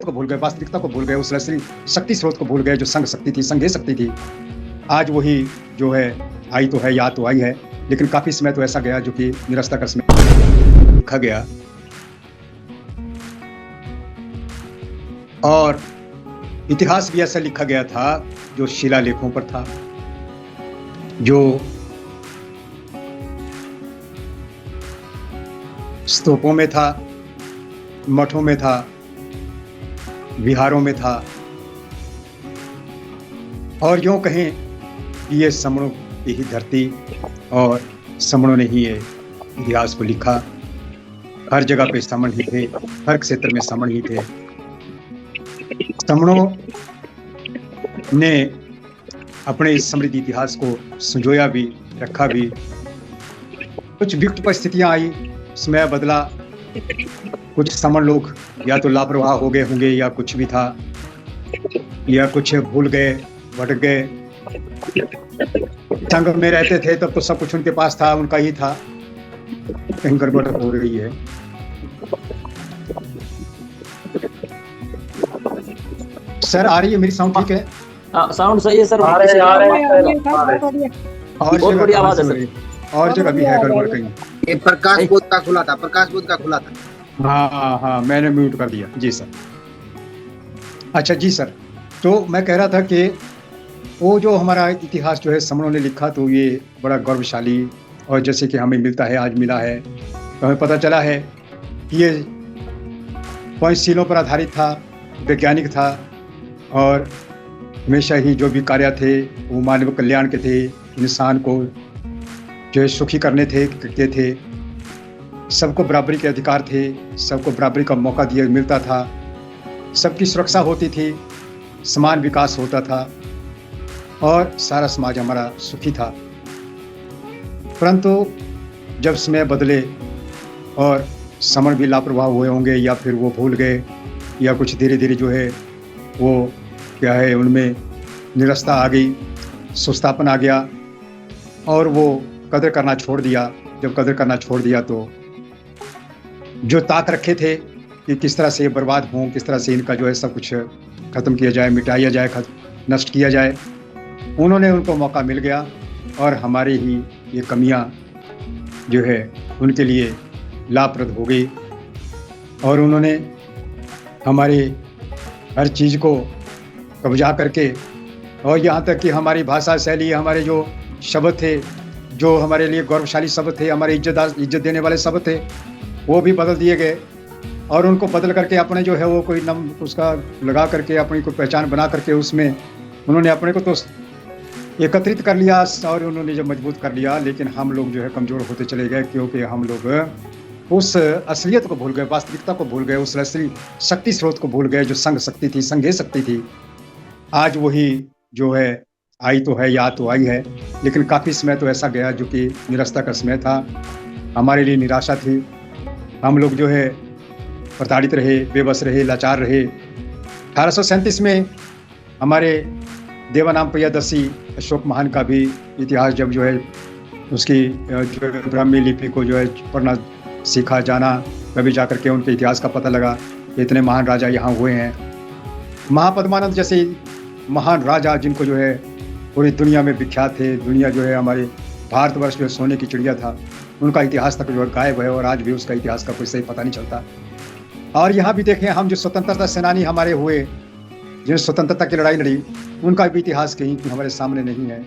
को भूल गए, वास्तविकता को भूल गए, उस असली शक्ति स्रोत को भूल गए जो संघ शक्ति थी, संघीय शक्ति थी। आज वही जो है आई तो है, याद तो आई है, लेकिन काफी समय तो ऐसा गया जो कि निरस्ता कर समय लिखा गया। और इतिहास भी ऐसा लिखा गया था जो शिलालेखों पर था, जो स्तूपों में था, मठों में था, विहारों में था। और यूं कहें कि ये समणों की ही धरती और समणों ने ही ये इतिहास को लिखा। हर जगह पे समण ही थे, हर क्षेत्र में समण ही थे। समणों ने अपने इस समृद्ध इतिहास को संजोया भी, रखा भी। कुछ विकट परिस्थितियां आई, समय बदला, कुछ समण लोग या तो लापरवाह हो गए होंगे या कुछ भी था, या कुछ भूल गए, भटक गए। संघ में रहते थे तब तो सब कुछ उनके पास था, उनका ही था। कहीं गड़बड़ हो रही है। सर आ रही है मेरी साउंड? ठीक है, साउंड सही है सर। आ रहे और बहुत बड़ी आवाज है सर। और जगह भी है गड़बड़ कहीं। ये प्रकाश बोध का खुला था, प्रकाश बोध का खुला था। हाँ, मैंने म्यूट कर दिया। जी सर। अच्छा जी सर, तो मैं कह रहा था कि वो जो हमारा इतिहास जो है समणों ने लिखा, तो ये बड़ा गौरवशाली, और जैसे कि हमें मिलता है, आज मिला है, तो हमें पता चला है कि ये पंचशीलों पर आधारित था, वैज्ञानिक था, और हमेशा ही जो भी कार्य थे वो मानव कल्याण के थे, इंसान को जो है सुखी करने के थे। सबको बराबरी के अधिकार थे, सबको बराबरी का मौका दिया मिलता था, सबकी सुरक्षा होती थी, समान विकास होता था, और सारा समाज हमारा सुखी था। परंतु जब समय बदले और समण भी लापरवाह हुए होंगे, या फिर वो भूल गए, या कुछ धीरे धीरे जो है वो क्या है उनमें निरस्ता आ गई, सुस्तापन आ गया, और वो कदर करना छोड़ दिया। जब कदर करना छोड़ दिया तो जो ताक रखे थे कि किस तरह से ये बर्बाद हों, किस तरह से इनका जो है सब कुछ खत्म किया जाए, मिटाया जाए, नष्ट किया जाए, उन्होंने उनको मौका मिल गया। और हमारी ही ये कमियां जो है उनके लिए लाभप्रद हो गई, और उन्होंने हमारी हर चीज़ को कब्जा करके, और यहाँ तक कि हमारी भाषा शैली, हमारे जो शब्द थे, जो हमारे लिए गौरवशाली शब्द थे, हमारे इज्जत देने वाले शब्द थे, वो भी बदल दिए गए। और उनको बदल करके अपने जो है वो कोई नाम उसका लगा करके अपनी कोई पहचान बना करके उसमें उन्होंने अपने को तो एकत्रित कर लिया, और उन्होंने जब मजबूत कर लिया, लेकिन हम लोग जो है कमज़ोर होते चले गए, क्योंकि हम लोग उस असलियत को भूल गए, वास्तविकता को भूल गए, उस असली शक्ति स्रोत को भूल गए जो संघ शक्ति थी, संघीय शक्ति थी। आज वही जो है आई तो है, याद तो आई है, लेकिन काफ़ी समय तो ऐसा गया जो कि निरस्ता का समय था, हमारे लिए निराशा थी। हम लोग जो है प्रताड़ित रहे, बेबस रहे, लाचार रहे। 1837 में हमारे देवानाम प्रियदर्शी अशोक महान का भी इतिहास जब जो है उसकी जो ब्राह्मी लिपि को जो है पढ़ना सीखा, जाना, कभी जा करके उनके इतिहास का पता लगा कि इतने महान राजा यहाँ हुए हैं। महापद्मानंद जैसे महान राजा जिनको जो है पूरी दुनिया में विख्यात थे, दुनिया जो है हमारे भारतवर्ष जो सोने की चिड़िया था, उनका इतिहास तक जो है गायब है, और आज भी उसका इतिहास का कोई सही पता नहीं चलता। और यहाँ भी देखें, हम जो स्वतंत्रता सेनानी हमारे हुए, जिन्होंने स्वतंत्रता की लड़ाई लड़ी, उनका भी इतिहास कहीं हमारे सामने नहीं है।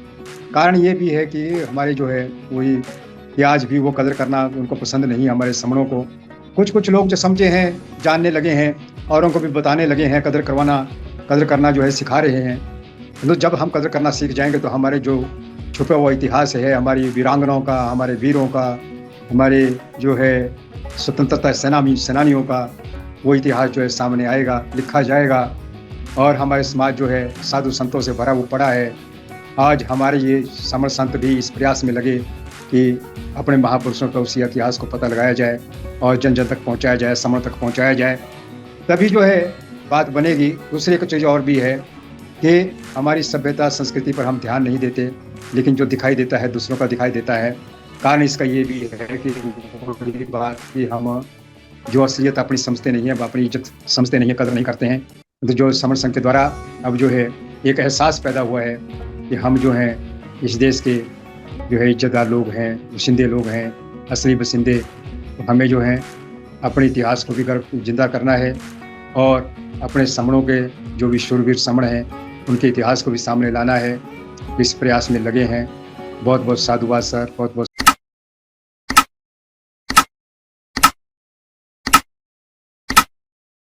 कारण ये भी है कि हमारे जो है वही कि आज भी वो कदर करना उनको पसंद नहीं, हमारे समणों को। कुछ लोग जो समझे हैं, जानने लगे हैं, और उनको भी बताने लगे हैं, कदर करना जो है सिखा रहे हैं। तो जब हम कदर करना सीख जाएंगे तो हमारे जो छुपा हुआ इतिहास है, हमारी वीरांगनाओं का, हमारे वीरों का, हमारे जो है स्वतंत्रता सेनानियों का, वो इतिहास जो है सामने आएगा, लिखा जाएगा। और हमारे समाज जो है साधु संतों से भरा हुआ पड़ा है। आज हमारे ये समर संत भी इस प्रयास में लगे कि अपने महापुरुषों का उसी इतिहास को पता लगाया जाए और जन जन तक पहुंचाया जाए, समण तक पहुंचाया जाए, तभी जो है बात बनेगी। दूसरी एक चीज़ और भी है कि हमारी सभ्यता संस्कृति पर हम ध्यान नहीं देते, लेकिन जो दिखाई देता है दूसरों का दिखाई देता है। कारण इसका ये भी है कि बात कि हम जो असलियत अपनी समझते नहीं है, अपनी इज्जत समझते नहीं है, कदर नहीं करते हैं। तो जो समण संघ के द्वारा अब जो है एक एहसास पैदा हुआ है कि हम जो हैं इस देश के जो है इज्जतदार लोग हैं, बशिंदे लोग हैं, असली बशिंदे। तो हमें जो है अपने इतिहास को भी जिंदा करना है और अपने समणों के जो भी शूरवीर समण हैं उनके इतिहास को भी सामने लाना है। इस प्रयास में लगे हैं। बहुत बहुत साधुवाद सर, बहुत बहुत